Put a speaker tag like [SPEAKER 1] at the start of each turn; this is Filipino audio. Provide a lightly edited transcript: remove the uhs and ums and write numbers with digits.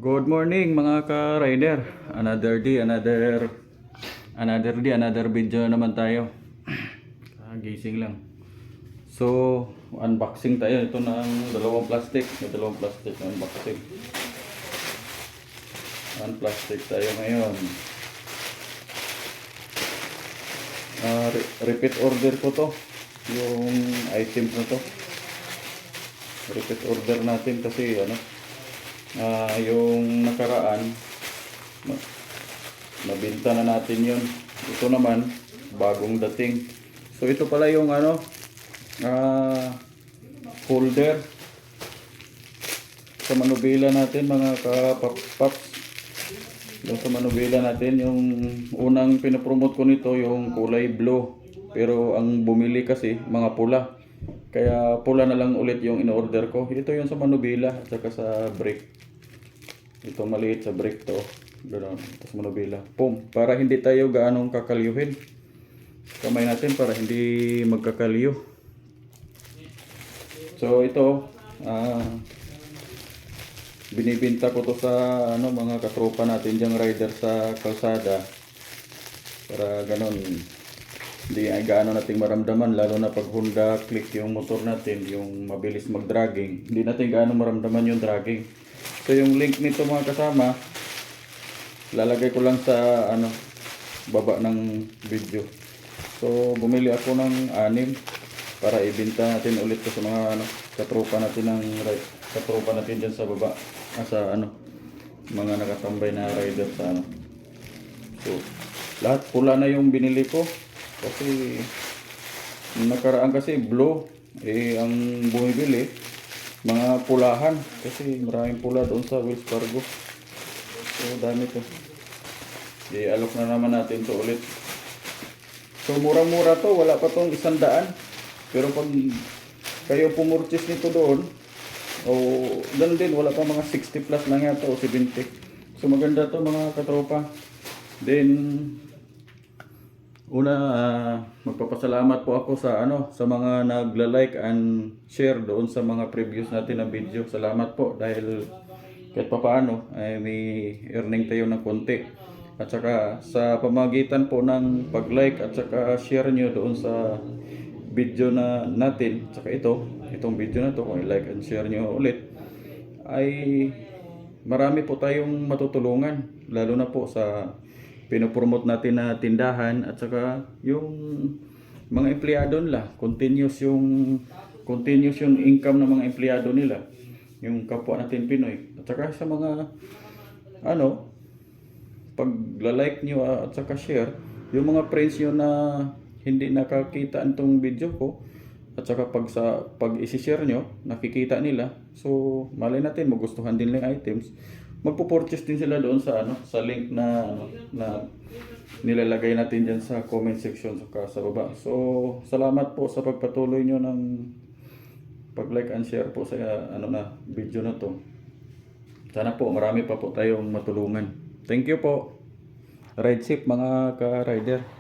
[SPEAKER 1] Good morning mga ka-rider. Another day, another video naman tayo. Gising lang. So, unboxing tayo. Ito ng dalawang plastic. May dalawang plastic na unboxing. Plastic tayo ngayon. Repeat order ko to. Yung items na to. Repeat order natin kasi yung nakaraan nabinta na natin yun. Ito naman bagong dating. So ito pala yung folder sa manubela natin mga ka-paps. Yung sa manubela natin, yung unang pinapromote ko nito yung kulay blue, pero ang bumili kasi mga pula, kaya pula na lang ulit yung in-order ko. Ito yung sa manubela at saka sa brake. Ito maliit sa brake to. Ganoon. Tapos manubela. Pum. Para hindi tayo gaanong kakalyuhin. Kamay natin para hindi magkakalyo. So ito. Binibinta ko to sa mga katropa natin diyang rider sa kalsada. Para ganoon. Hindi ay gaano nating maramdaman. Lalo na pag Honda click yung motor natin. Yung mabilis mag-dragging. Hindi natin gaano maramdaman yung dragging. So yung link nito mga kasama, lalagay ko lang sa baba ng video. So bumili ako ng 6 para ibenta natin ulit ko sa mga katropa natin diyan sa baba, sa mga nakatambay na rider sa So lahat pula na yung binili ko kasi nakaraan kasi blue ang bumibili mga pulahan kasi maraming pula doon sa Wells Fargo. So dami to. I-alok na naman natin to ulit. So murang-mura to, wala pa tong 100. Pero pag kayo pumurchase nito doon, doon din wala pa, mga 60 plus lang yata o 70. So maganda to mga katropa. Then magpapasalamat po ako sa sa mga nagla-like and share doon sa mga previous natin na video. Salamat po dahil kahit papaano ay may earning tayo ng konti. At saka sa pamagitan po ng pag-like at saka share nyo doon sa video na natin, at saka itong video na to, kung i-like and share nyo ulit, ay marami po tayong matutulungan, lalo na po sa pinopromote natin na tindahan at saka yung mga empleyado nila, continuous yung income ng mga empleyado nila, yung kapwa natin Pinoy. At saka sa mga pag-like nyo at saka share, yung mga friends nyo na hindi nakakita itong video ko, at saka pag isi-share nyo, nakikita nila. So malay natin magustuhan din lang items, magpo-purchase din sila doon sa sa link na nilalagay natin diyan sa comment section sa baba. So salamat po sa pagpatuloy nyo ng pag-like and share po sa video na to. Sana po marami pa po tayong matulungan. Thank you po. Ride safe mga ka-rider.